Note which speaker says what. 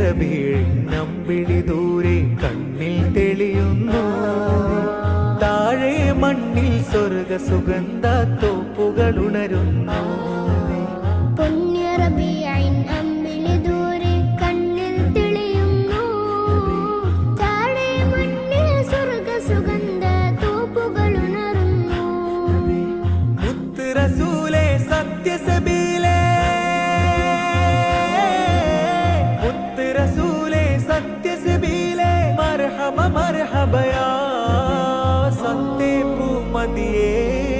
Speaker 1: നമ്പിളി ദൂരെ കണ്ണിൽ തെളിയുന്നു. താഴെ മണ്ണിൽ സ്വർഗ സുഗന്ധ തോപ്പുകൾ ഉണരുന്നു. റസൂലേ സത്യസബീലേ, മുത്ത് റസൂലേ സത്യസബീലേ, മർഹബ മർഹബ യാ സത്യേ പൂമതിയേ.